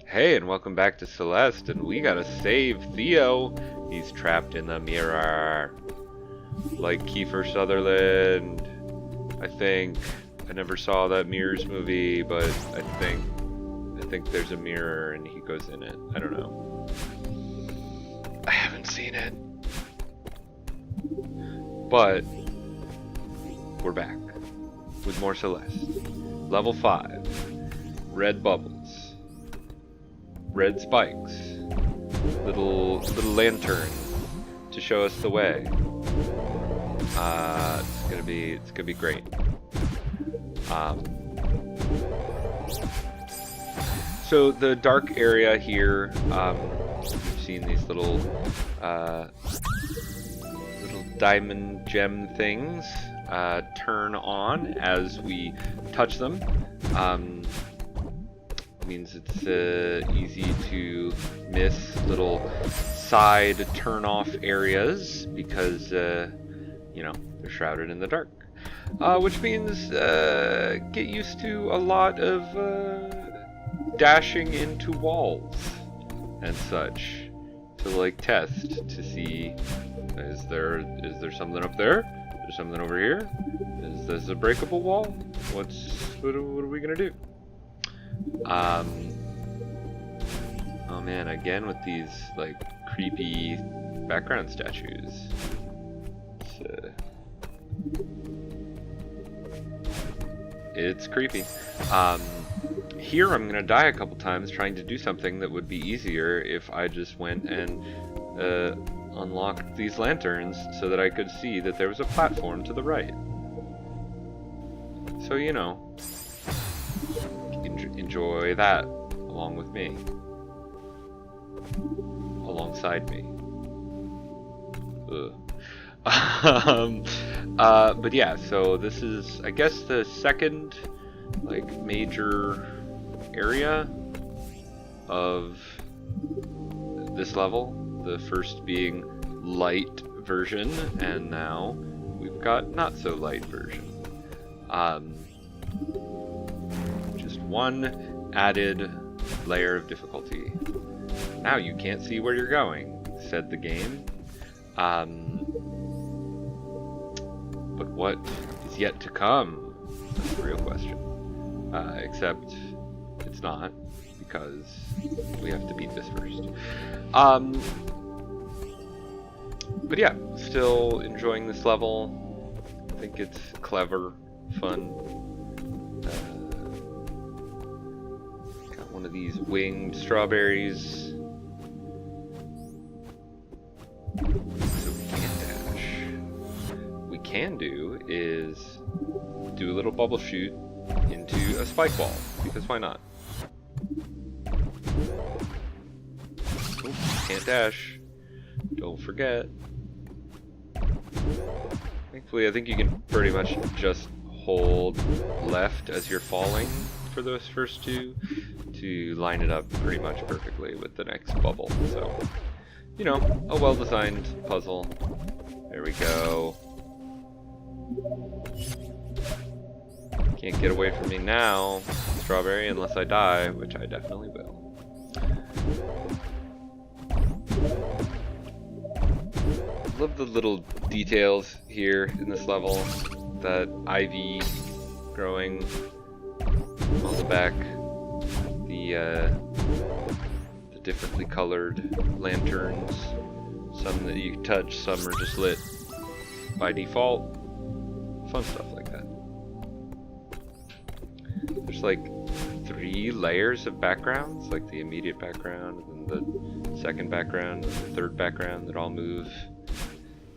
Hey, and welcome back to Celeste, and we gotta save Theo. He's trapped in the mirror. Like Kiefer Sutherland. I think. I never saw that Mirrors movie, but I think there's a mirror and he goes in it. I don't know. I haven't seen it. But we're back with more Celeste. Level 5. Red bubbles. Red spikes. Little lantern to show us the way. It's gonna be great. So the dark area here, you've seen these little diamond gem things turn on as we touch them. Means it's easy to miss little side turn off areas because you know, they're shrouded in the dark. Which means get used to a lot of dashing into walls and such to like test to see is there something up there? Is there something over here? Is this a breakable wall? What are we gonna do? Oh man, again with these like creepy background statues. It's creepy. Here I'm gonna die a couple times trying to do something that would be easier if I just went and unlocked these lanterns so that I could see that there was a platform to the right. So, you know, enjoy that along with me. Alongside me. But yeah, so this is, I guess, the second like major area of this level. The first being light version, and now we've got not so light version. Just one added layer of difficulty. Now you can't see where you're going, said the game. But what is yet to come? That's the real question. Except it's not, because we have to beat this first. But yeah, still enjoying this level. I think it's clever, fun. Got one of these winged strawberries. So we can't dash. What we can do is do a little bubble shoot into a spike ball, because why not? Oh, can't dash. Don't forget. Thankfully, I think you can pretty much just hold left as you're falling for those first two to line it up pretty much perfectly with the next bubble. So, you know, a well-designed puzzle. There we go. Can't get away from me now, strawberry, unless I die, which I definitely will. Love the little details here in this level. That ivy growing on the back. The differently colored lanterns. Some that you touch, some are just lit by default. Fun stuff like that. There's like 3 layers of backgrounds, like the immediate background, and then the second background, and the third background that all move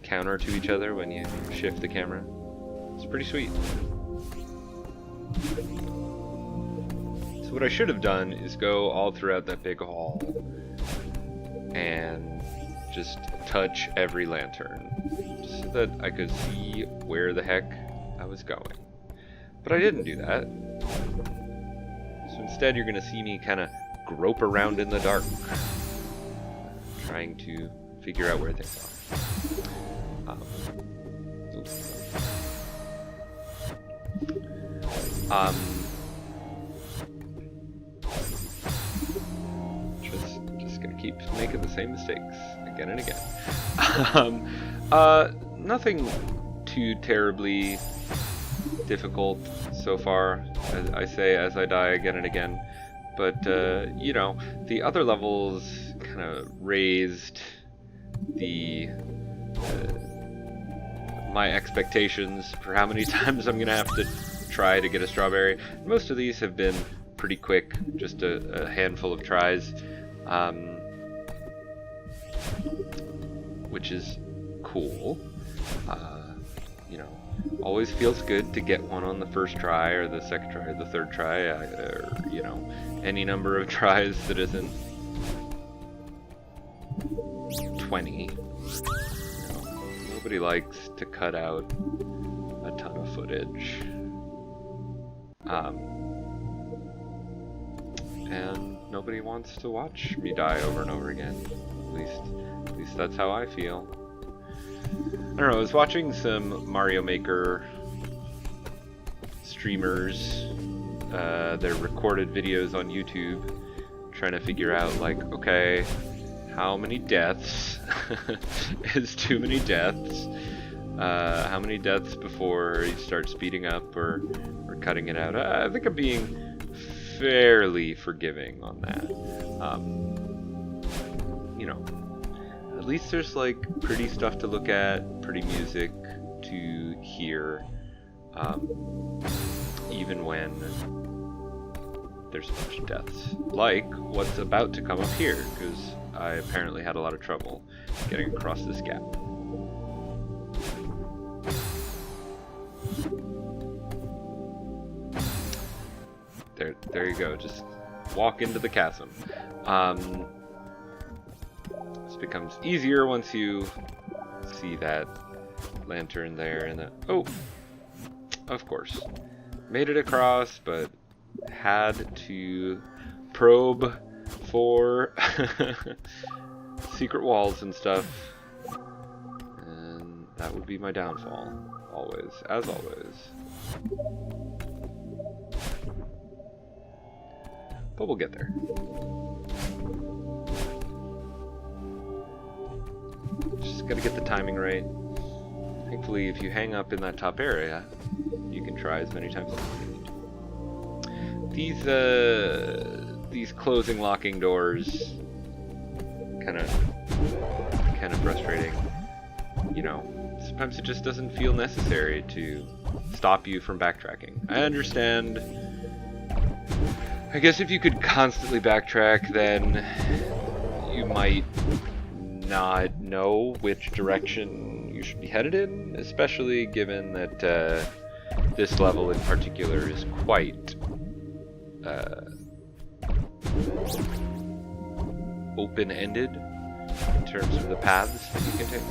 counter to each other when you shift the camera. It's pretty sweet. So what I should have done is go all throughout that big hall and just touch every lantern, just so that I could see where the heck I was going. But I didn't do that. So instead you're gonna see me kind of grope around in the dark, trying to figure out where things are. just gonna keep making the same mistakes again and again. Nothing too terribly difficult so far, as I say as I die again and again. But, you know, the other levels kind of raised the my expectations for how many times I'm gonna have to try to get a strawberry. Most of these have been pretty quick, just a handful of tries, which is cool. You know, always feels good to get one on the first try, or the second try, or the third try, or, you know, any number of tries that isn't 20. You know, nobody likes to cut out a ton of footage. And nobody wants to watch me die over and over again. At least that's how I feel. I don't know, I was watching some Mario Maker streamers, their recorded videos on YouTube, trying to figure out, like, okay, how many deaths is too many deaths? How many deaths before you start speeding up or cutting it out? I think I'm being fairly forgiving on that. You know, at least there's like pretty stuff to look at, pretty music to hear, even when there's a bunch of deaths. Like what's about to come up here, because I apparently had a lot of trouble getting across this gap. There you go, just walk into the chasm. This becomes easier once you see that lantern there and the... Oh! Of course. Made it across, but had to probe for secret walls and stuff. And that would be my downfall. Always. As always. But we'll get there. Just gotta get the timing right. Thankfully, if you hang up in that top area, you can try as many times as you need. These closing, locking doors, kind of frustrating. You know, sometimes it just doesn't feel necessary to stop you from backtracking. I understand. I guess if you could constantly backtrack, then you might not know which direction you should be headed in, especially given that this level in particular is quite open-ended in terms of the paths that you can take.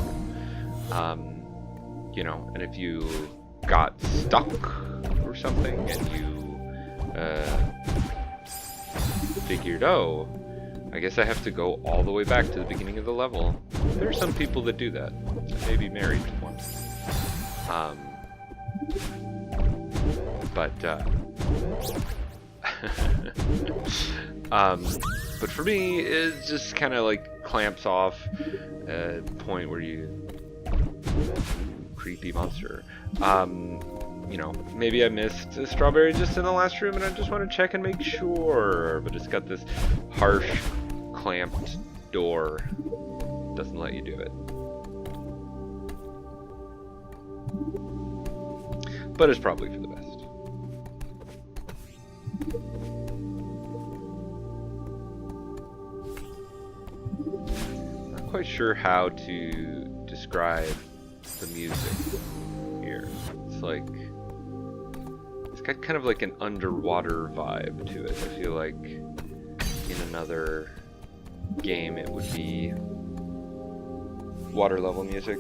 You know, and if you got stuck or something and you figured, oh, I guess I have to go all the way back to the beginning of the level. There are some people that do that. I may be married to one. But for me, it just kind of like clamps off at the point where you... Creepy monster. You know, maybe I missed a strawberry just in the last room and I just want to check and make sure, but it's got this harsh, clamped door. Doesn't let you do it. But it's probably for the best. Not quite sure how to describe the music here. It's like... It's got kind of like an underwater vibe to it. I feel like in another game it would be water level music.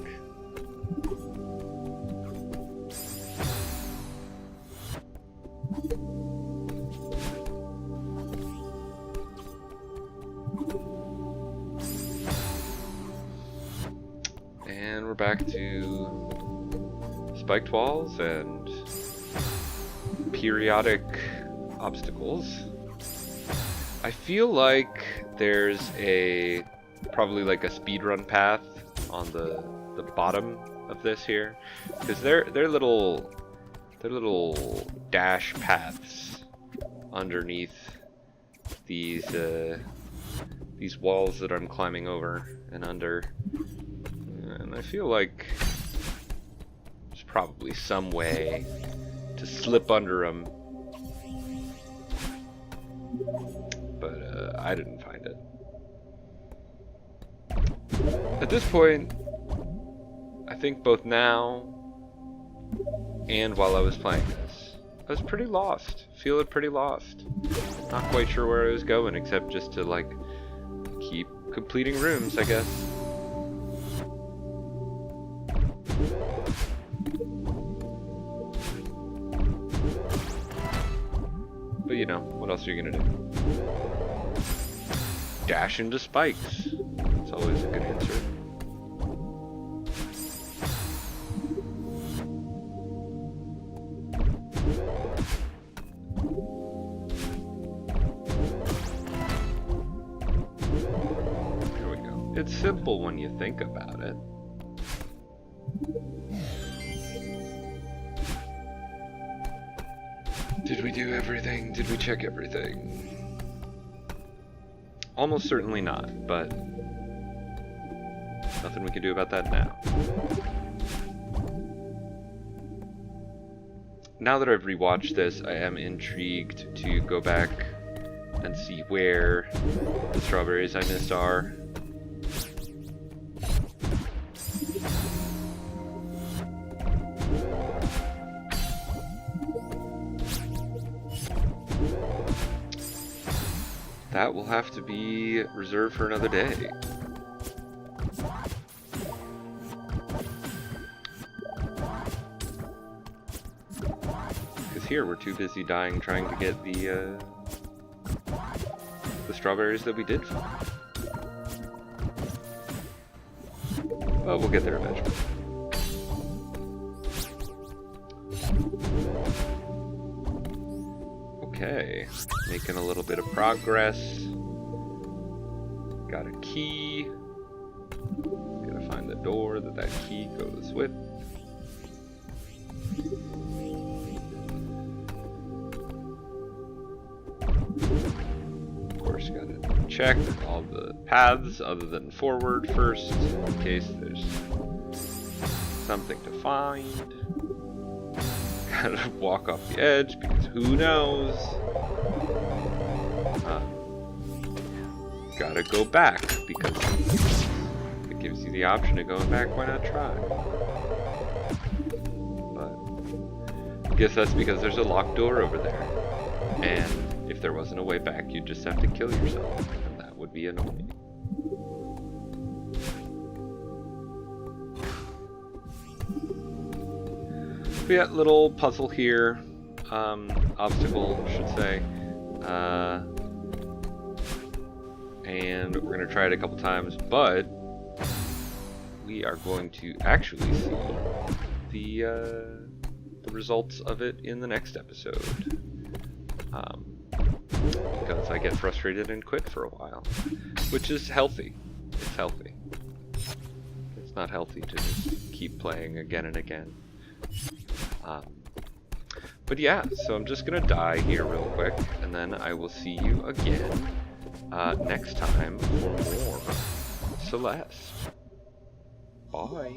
And we're back to spiked walls and periodic obstacles. I feel like there's probably like a speedrun path on the bottom of this here, because they're little dash paths underneath these walls that I'm climbing over and under, and I feel like there's probably some way to slip under them, but I didn't find it. At this point, I think both now and while I was playing this, I was pretty lost. Feeling pretty lost. Not quite sure where I was going, except just to like keep completing rooms, I guess. But you know, what else are you gonna do? Dash into spikes. It's always a good answer. There we go. It's simple when you think about it. Did we do everything? Did we check everything? Almost certainly not, but nothing we can do about that now. Now that I've rewatched this, I am intrigued to go back and see where the strawberries I missed are. That will have to be reserved for another day. Because here we're too busy dying trying to get the strawberries that we did find. But we'll get there eventually. Okay, making a little bit of progress. Got a key. Gotta find the door that key goes with. Of course, gotta check all the paths other than forward first, in case there's something to find. Gotta walk off the edge because who knows? Gotta go back because it gives you the option of going back. Why not try? But I guess that's because there's a locked door over there, and if there wasn't a way back, you'd just have to kill yourself, and that would be annoying. We got a little puzzle here, obstacle, I should say, and we're going to try it a couple times, but we are going to actually see the results of it in the next episode, because I get frustrated and quit for a while, which is healthy. It's healthy. It's not healthy to just keep playing again and again. But yeah, so I'm just gonna die here real quick, and then I will see you again next time for more Celeste. Bye.